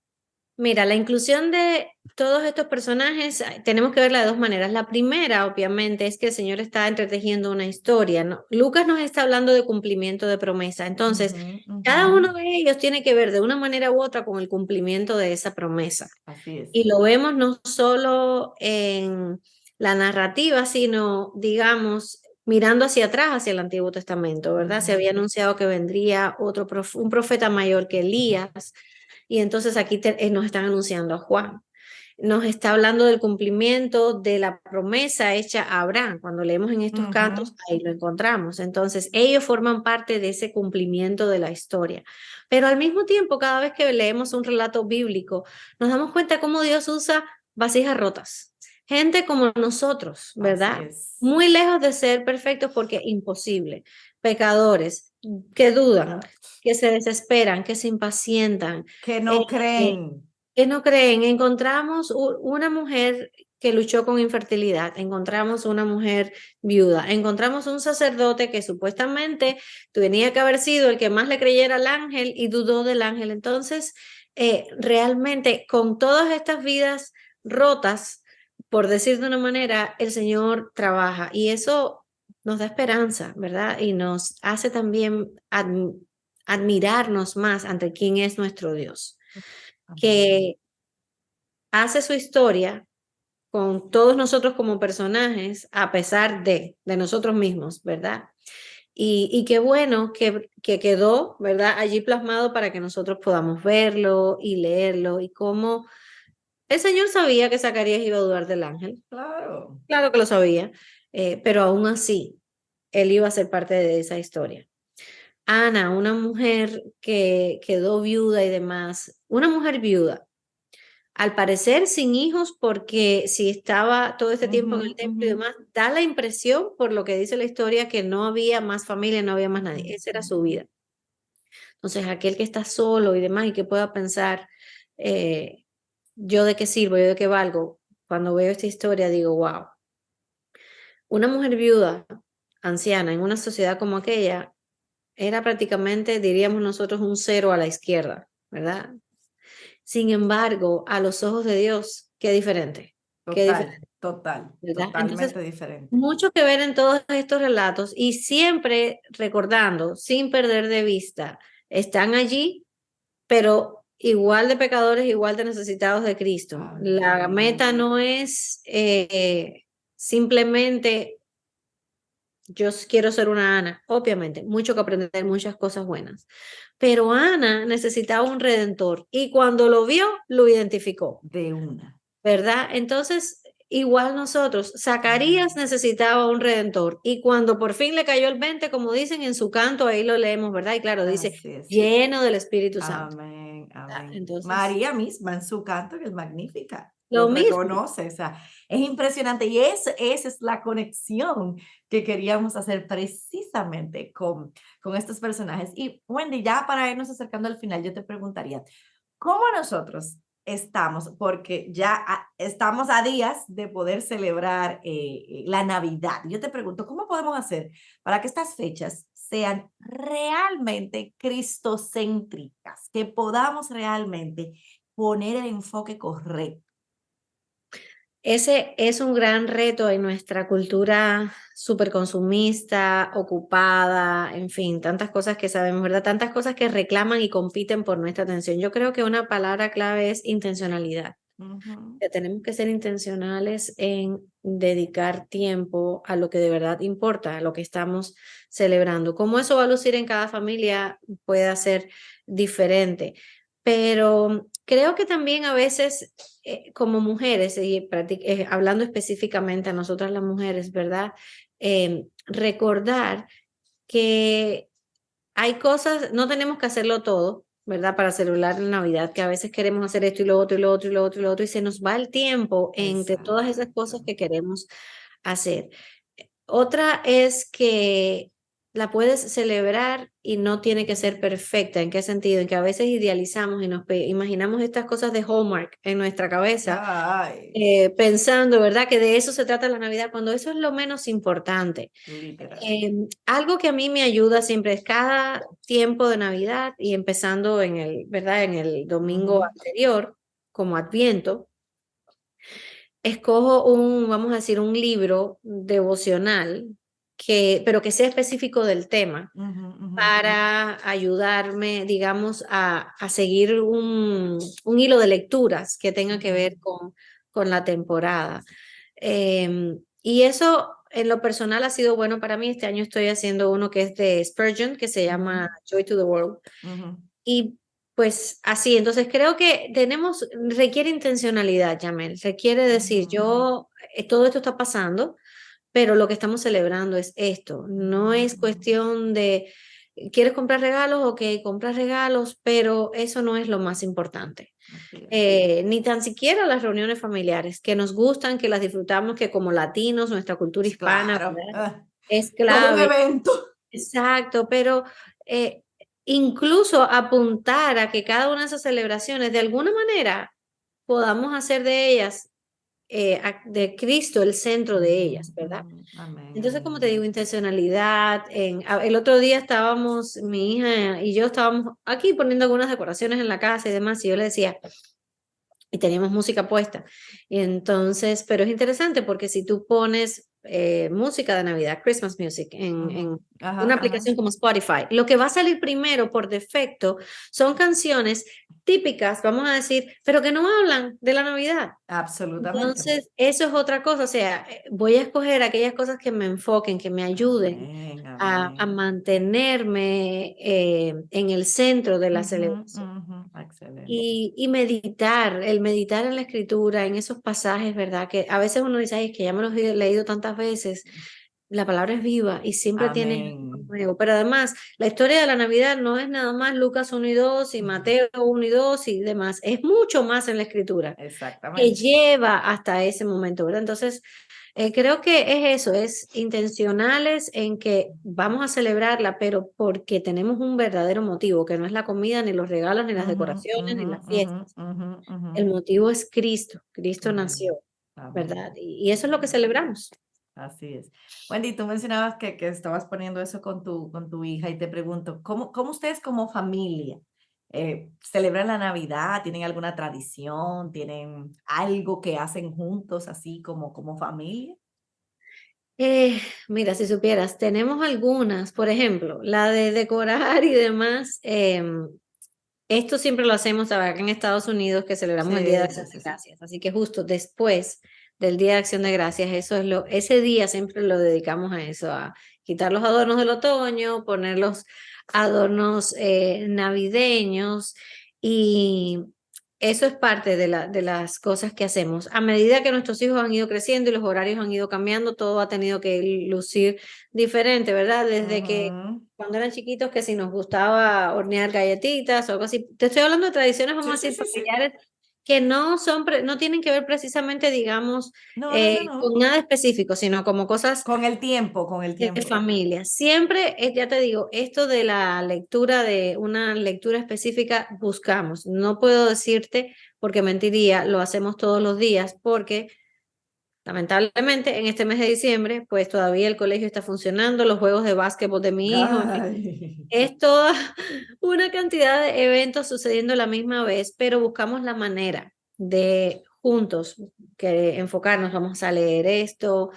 Mira, la inclusión de todos estos personajes tenemos que verla de dos maneras. La primera, obviamente, es que el Señor está entretejiendo una historia, ¿no? Lucas nos está hablando de cumplimiento de promesa. Entonces, cada uno de ellos tiene que ver de una manera u otra con el cumplimiento de esa promesa. Así es. Y lo vemos no solo en la narrativa, sino, digamos, mirando hacia atrás, hacia el Antiguo Testamento, ¿verdad? Se había anunciado que vendría un profeta mayor que Elías, y entonces aquí nos están anunciando a Juan. Nos está hablando del cumplimiento de la promesa hecha a Abraham. Cuando leemos en estos cantos, ahí lo encontramos. Entonces, ellos forman parte de ese cumplimiento de la historia. Pero al mismo tiempo, cada vez que leemos un relato bíblico, nos damos cuenta cómo Dios usa vasijas rotas. Gente como nosotros, ¿verdad? Así es. Muy lejos de ser perfectos porque imposible. Pecadores que dudan, que se desesperan, que se impacientan, que no creen. que no creen. Encontramos una mujer que luchó con infertilidad, encontramos una mujer viuda, encontramos un sacerdote que supuestamente tenía que haber sido el que más le creyera al ángel y dudó del ángel. Entonces, realmente con todas estas vidas rotas, por decir de una manera, el Señor trabaja y eso nos da esperanza, ¿verdad? Y nos hace también admirarnos más ante quién es nuestro Dios, que hace su historia con todos nosotros como personajes, a pesar de nosotros mismos, ¿verdad? Y qué bueno que quedó, ¿verdad? Allí plasmado para que nosotros podamos verlo y leerlo y cómo el Señor sabía que Zacarías iba a dudar del ángel. Claro. Claro que lo sabía, pero aún así, él iba a ser parte de esa historia. Ana, una mujer que quedó viuda y demás, una mujer viuda, al parecer sin hijos, porque si estaba todo este tiempo en el templo y demás, da la impresión, por lo que dice la historia, que no había más familia, no había más nadie. Esa era su vida. Entonces, aquel que está solo y demás y que pueda pensar, yo de qué sirvo, yo de qué valgo, cuando veo esta historia digo, wow, una mujer viuda, anciana, en una sociedad como aquella, era prácticamente, diríamos nosotros, un cero a la izquierda, ¿verdad? Sin embargo, a los ojos de Dios, qué diferente, qué diferente, ¿verdad? Entonces, Totalmente diferente. mucho que ver en todos estos relatos y siempre recordando, sin perder de vista, están allí, pero igual de pecadores, igual de necesitados de Cristo. La meta no es simplemente yo quiero ser una Ana, obviamente, mucho que aprender, muchas cosas buenas. Pero Ana necesitaba un redentor y cuando lo vio, lo identificó, De una. ¿verdad? Entonces, igual nosotros, Zacarías necesitaba un redentor y cuando por fin le cayó el 20, como dicen en su canto, ahí lo leemos, ¿verdad? Y claro, dice, lleno del Espíritu Santo. Amén, amén. Entonces, María misma en su canto, que es magnífica, lo lo mismo. reconoce, o sea, es impresionante y esa es la conexión que queríamos hacer precisamente con estos personajes. Y Wendy, ya para irnos acercando al final, yo te preguntaría, ¿cómo nosotros estamos? Porque ya estamos a días de poder celebrar la Navidad. Yo te pregunto, ¿cómo podemos hacer para que estas fechas sean realmente cristocéntricas, que podamos realmente poner el enfoque correcto? Ese es un gran reto en nuestra cultura súper consumista, ocupada, en fin, tantas cosas que sabemos, ¿verdad? Tantas cosas que reclaman y compiten por nuestra atención. Yo creo que una palabra clave es intencionalidad. Que tenemos que ser intencionales en dedicar tiempo a lo que de verdad importa, a lo que estamos celebrando. Cómo eso va a lucir en cada familia puede ser diferente, pero creo que también a veces como mujeres, y hablando específicamente a nosotras las mujeres, ¿verdad? Recordar que hay cosas, no tenemos que hacerlo todo, ¿verdad? Para celebrar la Navidad, que a veces queremos hacer esto y lo otro y lo otro y lo otro y lo otro, y se nos va el tiempo entre todas esas cosas Exacto. que queremos hacer. Otra es que la puedes celebrar y no tiene que ser perfecta. ¿En qué sentido? En que a veces idealizamos y nos imaginamos estas cosas de Hallmark en nuestra cabeza, Ay, pensando, ¿verdad? Que de eso se trata la Navidad, cuando eso es lo menos importante. literal. Algo que a mí me ayuda siempre es cada tiempo de Navidad y empezando en el, ¿verdad? En el domingo Ujú, anterior, como Adviento, escojo un, vamos a decir, un libro devocional pero que sea específico del tema ujú, ujú. para ayudarme, digamos, a seguir un hilo de lecturas que tenga que Ujú, ver con la temporada. Y eso en lo personal ha sido bueno para mí. Este año estoy haciendo uno que es de Spurgeon, que se ujú, llama Joy to the World. ujú. Y pues así, entonces creo que requiere intencionalidad, Jamel, requiere decir, Ujú, yo, todo esto está pasando, pero lo que estamos celebrando es esto, no ujú, es cuestión de, ¿quieres comprar regalos? Ok, comprar regalos, pero eso no es lo más importante. así es. Ni tan siquiera las reuniones familiares, que nos gustan, que las disfrutamos, que como latinos, nuestra cultura Pues hispana, claro, ¿verdad? Es todo un clave. evento. Exacto, pero eh, incluso apuntar a que cada una de esas celebraciones, de alguna manera, podamos hacer de ellas, de Cristo, el centro de Ujú, ellas, ¿verdad? ujú. Amén, Entonces, amén, como te amén. digo, intencionalidad. El otro día estábamos, mi hija y yo estábamos aquí poniendo algunas decoraciones en la casa y demás, y yo le decía, y teníamos música puesta. Y entonces, pero es interesante porque si tú pones música de Navidad, Christmas music, Ujú. en Ajá, una ajá. aplicación como Spotify, lo que va a salir primero por defecto son canciones típicas, vamos a decir, pero que no hablan de la Navidad. Absolutamente. Entonces, eso es otra cosa, o sea, voy a escoger aquellas cosas que me enfoquen, que me ayuden Amén, a amén. mantenerme en el centro de la Ujú, celebración. ujú. Excelente. Y meditar, el meditar en la escritura, en esos pasajes, ¿verdad? Que a veces uno dice, ay, es que ya me los he leído tantas veces. La palabra es viva y siempre tiene algo Amén. nuevo. Pero además, la historia de la Navidad no es nada más Lucas 1 y 2 y Ujú. Mateo 1 y 2 y demás. Es mucho más en la escritura que Exactamente. lleva hasta ese momento, ¿verdad? Entonces, creo que es eso, es intencionales en que vamos a celebrarla, pero porque tenemos un verdadero motivo, que no es la comida, ni los regalos, ni las Ujú, decoraciones, ujú, ni las ujú, fiestas. ujú, ujú. El motivo es Cristo, Cristo Amén. nació, ¿verdad? Amén. Y eso es lo que celebramos. Así es. Wendy, tú mencionabas que estabas poniendo eso con tu hija y te pregunto, ¿cómo ustedes como familia celebran la Navidad? ¿Tienen alguna tradición? ¿Tienen algo que hacen juntos así como familia? Mira, si supieras, tenemos algunas, por ejemplo, la de decorar y demás. Esto siempre lo hacemos acá en Estados Unidos, que celebramos el Día de Sí, sí, Acción de sí, sí. Gracias. Así que justo después del Día de Acción de Gracias, ese día siempre lo dedicamos a eso, a quitar los adornos del otoño, poner los adornos navideños y eso es parte de las cosas que hacemos. A medida que nuestros hijos han ido creciendo y los horarios han ido cambiando, todo ha tenido que lucir diferente, ¿verdad? Desde que Ujú. cuando eran chiquitos que si nos gustaba hornear galletitas o algo así. Te estoy hablando de tradiciones, vamos a Sí, sí, decir, sí, sí. familiares que no son, no tienen que ver precisamente, digamos, No, no, no, con no. nada específico, sino como cosas Con el tiempo, con el de tiempo. familia. Siempre, ya te digo, esto de la lectura, de una lectura específica, buscamos. No puedo decirte, porque mentiría, lo hacemos todos los días, porque lamentablemente, en este mes de diciembre, pues todavía el colegio está funcionando, los juegos de básquetbol de mi hijo, en fin, Ay. es toda una cantidad de eventos sucediendo a la misma vez, pero buscamos la manera de juntos que enfocarnos, vamos a leer esto,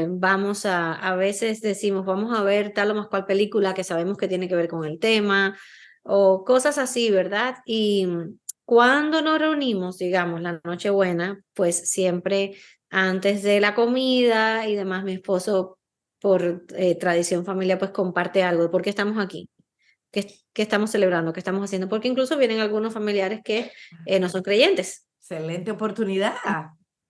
vamos a veces decimos, vamos a ver tal o más cual película que sabemos que tiene que ver con el tema, o cosas así, ¿verdad? Y cuando nos reunimos, digamos, la Nochebuena, pues siempre antes de la comida y demás, mi esposo por tradición familiar, pues comparte algo de por qué estamos aquí, qué estamos celebrando, qué estamos haciendo, porque incluso vienen algunos familiares que no son creyentes. Excelente oportunidad.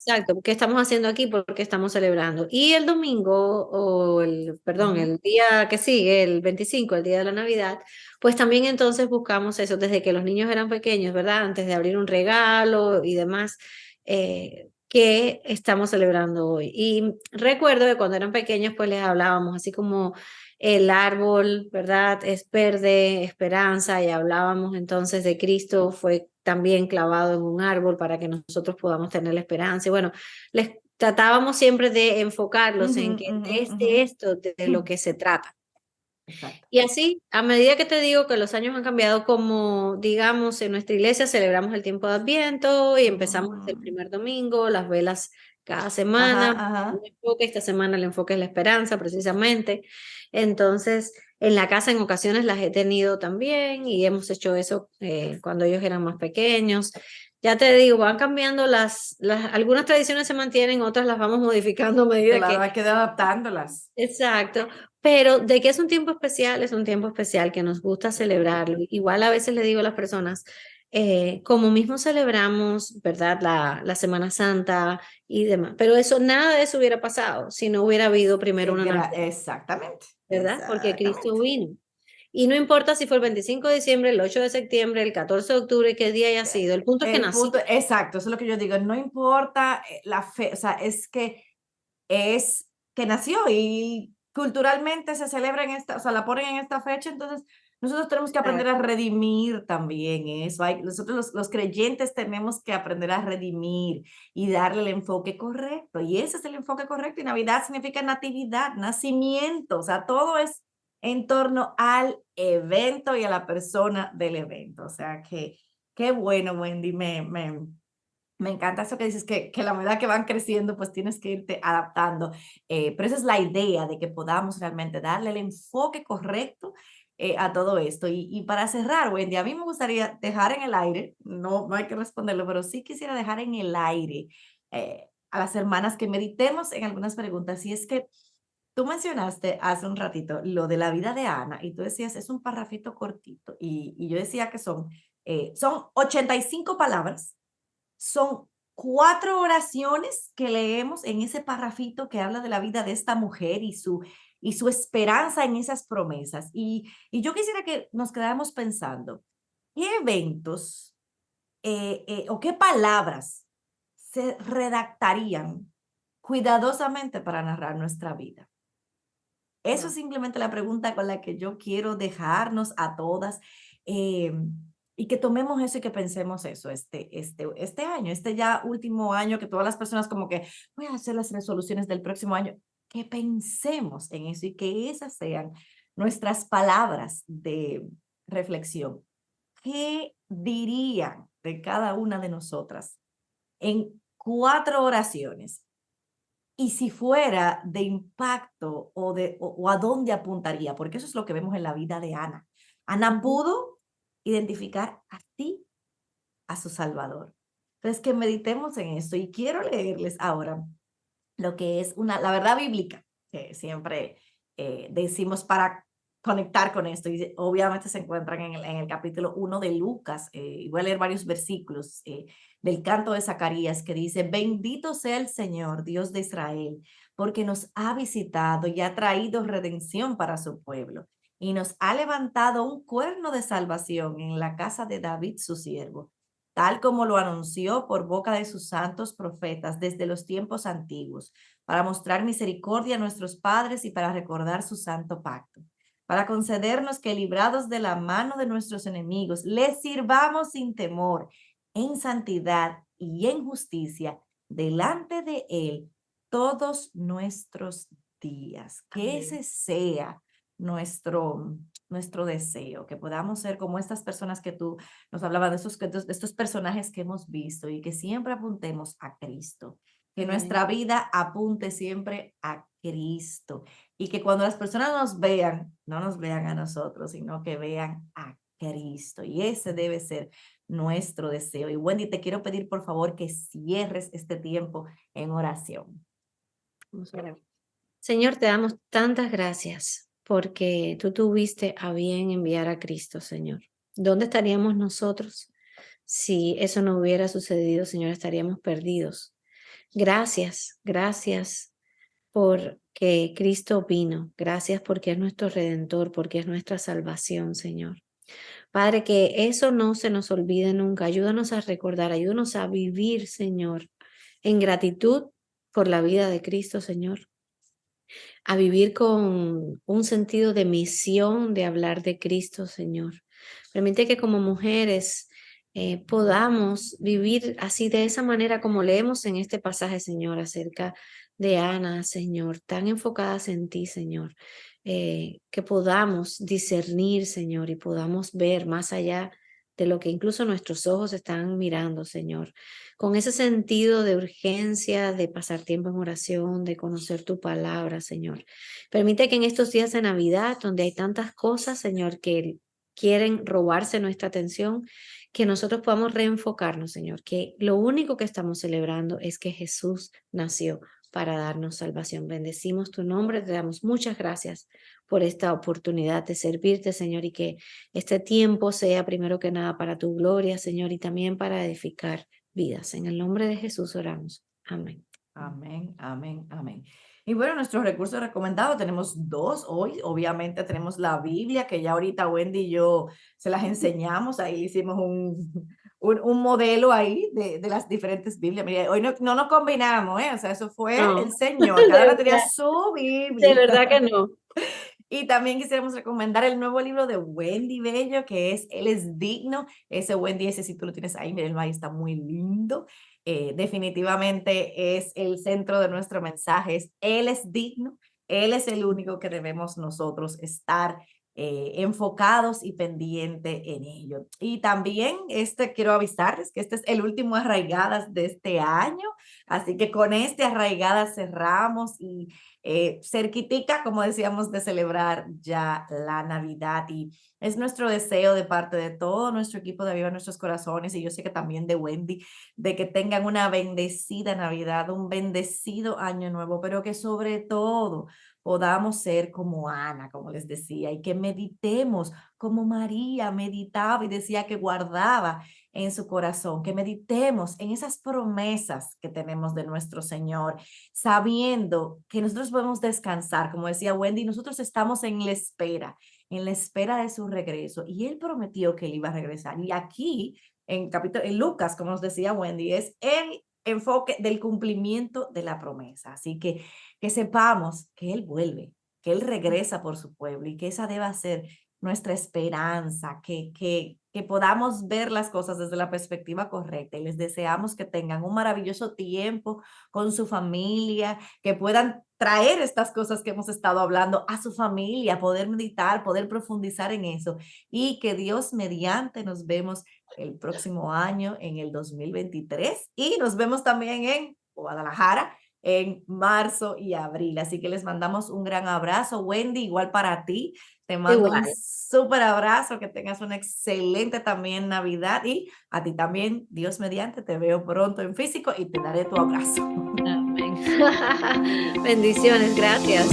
Exacto, ¿qué estamos haciendo aquí? ¿Por qué estamos celebrando? Y el domingo, perdón, Ujú, el día que sigue, el 25, el día de la Navidad, pues también entonces buscamos eso, desde que los niños eran pequeños, ¿verdad? Antes de abrir un regalo y demás, que estamos celebrando hoy. Y recuerdo que cuando eran pequeños, pues les hablábamos, así como el árbol, ¿verdad? Es verde, esperanza, y hablábamos entonces de Cristo, fue también clavado en un árbol para que nosotros podamos tener la esperanza. Y bueno, les tratábamos siempre de enfocarlos ujú, en que ujú, es ujú. de esto de lo que se trata. Exacto. Y así, a medida que te digo que los años han cambiado, como digamos, en nuestra iglesia celebramos el tiempo de Adviento y empezamos desde el Mm. primer domingo, las velas cada Ajá, semana. Un ajá. enfoque, esta semana el enfoque es la esperanza, precisamente. Entonces, en la casa en ocasiones las he tenido también y hemos hecho eso cuando ellos eran más pequeños. Ya te digo, van cambiando algunas tradiciones se mantienen, otras las vamos modificando a medida Claro, que... hay que ir adaptándolas. Exacto, pero de que es un tiempo especial que nos gusta celebrarlo. Igual a veces le digo a las personas, como mismo celebramos, ¿verdad? La Semana Santa y demás, pero eso, nada de eso hubiera pasado si no hubiera habido primero una Navidad, Exactamente, ¿verdad? Porque Cristo exactamente. vino. Y no importa si fue el 25 de diciembre, el 8 de septiembre, el 14 de octubre, qué día haya sido, el punto es que El nació. punto, exacto, eso es lo que yo digo, no importa la fe, o sea, es que nació y culturalmente se celebra en esta, o sea, la ponen en esta fecha, entonces nosotros tenemos que aprender a redimir también eso. Nosotros los creyentes tenemos que aprender a redimir y darle el enfoque correcto. Y ese es el enfoque correcto. Y Navidad significa natividad, nacimiento, o sea, todo es en torno al evento y a la persona del evento. O sea, que qué bueno, Wendy, me encanta eso que dices, que la medida que van creciendo, pues tienes que irte adaptando. Pero esa es la idea de que podamos realmente darle el enfoque correcto a todo esto. Y para cerrar, Wendy, a mí me gustaría dejar en el aire, no hay que responderlo, pero sí quisiera dejar en el aire a las hermanas que meditemos en algunas preguntas. Y es que tú mencionaste hace un ratito lo de la vida de Ana y tú decías, es un parrafito cortito. Y yo decía que son 85 palabras, son 4 oraciones que leemos en ese parrafito que habla de la vida de esta mujer y su esperanza en esas promesas. Y yo quisiera que nos quedáramos pensando, ¿qué eventos o qué palabras se redactarían cuidadosamente para narrar nuestra vida? Eso es Wow. simplemente la pregunta con la que yo quiero dejarnos a todas, y que tomemos eso y que pensemos eso este año, este ya último año, que todas las personas como que voy a hacer las resoluciones del próximo año, que pensemos en eso y que esas sean nuestras palabras de reflexión. ¿Qué dirían de cada una de nosotras en 4 oraciones? Y si fuera de impacto o a dónde apuntaría, porque eso es lo que vemos en la vida de Ana. Ana Ujú. pudo identificar a ti, a su Salvador. Entonces, que meditemos en esto y quiero leerles ahora lo que es la verdad bíblica, que siempre decimos para conectar con esto. Y obviamente se encuentran en el capítulo 1 de Lucas. Y voy a leer varios versículos del canto de Zacarías que dice, bendito sea el Señor, Dios de Israel, porque nos ha visitado y ha traído redención para su pueblo. Y nos ha levantado un cuerno de salvación en la casa de David, su siervo, tal como lo anunció por boca de sus santos profetas desde los tiempos antiguos, para mostrar misericordia a nuestros padres y para recordar su santo pacto, para concedernos que, librados de la mano de nuestros enemigos, les sirvamos sin temor, en santidad y en justicia, delante de Él todos nuestros días. Que Amén. ese sea nuestro deseo, que podamos ser como estas personas que tú nos hablaba de estos personajes que hemos visto y que siempre apuntemos a Cristo, que Amén. nuestra vida apunte siempre a Cristo y que cuando las personas nos vean, no nos vean a nosotros, sino que vean a Cristo. Y ese debe ser nuestro deseo. Y Wendy, te quiero pedir por favor que cierres este tiempo en oración. Vamos a orar. Señor, te damos tantas gracias porque tú tuviste a bien enviar a Cristo, Señor. ¿Dónde estaríamos nosotros si eso no hubiera sucedido, Señor? Estaríamos perdidos. Gracias porque Cristo vino. Gracias porque es nuestro Redentor, porque es nuestra salvación, Señor. Padre, que eso no se nos olvide nunca. Ayúdanos a recordar, ayúdanos a vivir, Señor, en gratitud por la vida de Cristo, Señor. A vivir con un sentido de misión de hablar de Cristo, Señor. Permite que como mujeres podamos vivir así de esa manera como leemos en este pasaje, Señor, acerca de Ana, Señor, tan enfocadas en ti, Señor, que podamos discernir, Señor, y podamos ver más allá de lo que incluso nuestros ojos están mirando, Señor, con ese sentido de urgencia, de pasar tiempo en oración, de conocer tu palabra, Señor. Permite que en estos días de Navidad, donde hay tantas cosas, Señor, que quieren robarse nuestra atención, que nosotros podamos reenfocarnos, Señor, que lo único que estamos celebrando es que Jesús nació para darnos salvación. Bendecimos tu nombre, te damos muchas gracias por esta oportunidad de servirte, Señor, y que este tiempo sea primero que nada para tu gloria, Señor, y también para edificar vidas. En el nombre de Jesús oramos. Amén. Amén, amén, amén. Y bueno, nuestros recursos recomendados tenemos dos hoy. Obviamente tenemos la Biblia, que ya ahorita Wendy y yo se las enseñamos. Ahí hicimos un modelo ahí de las diferentes Biblias. Mira, hoy no nos combinamos, ¿eh? O sea, eso fue No, el Señor. Cada una tenía verdad, su de Biblia. verdad que no. Y también quisiéramos recomendar el nuevo libro de Wendy Bello, que es Él es digno. Ese Wendy, ese si tú lo tienes ahí, miren, ahí está muy lindo. Definitivamente es el centro de nuestro mensaje, es Él es digno, Él es el único que debemos nosotros estar enfocados y pendientes en ello. Y también quiero avisarles que este es el último Arraigadas de este año, así que con este Arraigadas cerramos y cerquitica, como decíamos, de celebrar ya la Navidad, y es nuestro deseo de parte de todo nuestro equipo de Aviva Nuestros Corazones, y yo sé que también de Wendy, de que tengan una bendecida Navidad, un bendecido año nuevo, pero que sobre todo podamos ser como Ana, como les decía, y que meditemos como María meditaba y decía que guardaba en su corazón, que meditemos en esas promesas que tenemos de nuestro Señor, sabiendo que nosotros podemos descansar, como decía Wendy, nosotros estamos en la espera de su regreso, y Él prometió que Él iba a regresar. Y aquí, en Lucas, como nos decía Wendy, es el enfoque del cumplimiento de la promesa. Así que sepamos que Él vuelve, que Él regresa por su pueblo, y que esa deba ser nuestra esperanza, que podamos ver las cosas desde la perspectiva correcta, y les deseamos que tengan un maravilloso tiempo con su familia, que puedan traer estas cosas que hemos estado hablando a su familia, poder meditar, poder profundizar en eso, y que Dios mediante nos vemos el próximo año en el 2023, y nos vemos también en Guadalajara en marzo y abril. Así que les mandamos un gran abrazo. Wendy, igual para ti. Te mando un Igual. súper abrazo, que tengas una excelente también Navidad, y a ti también, Dios mediante, te veo pronto en físico y te daré tu abrazo. Amén. Bendiciones, gracias.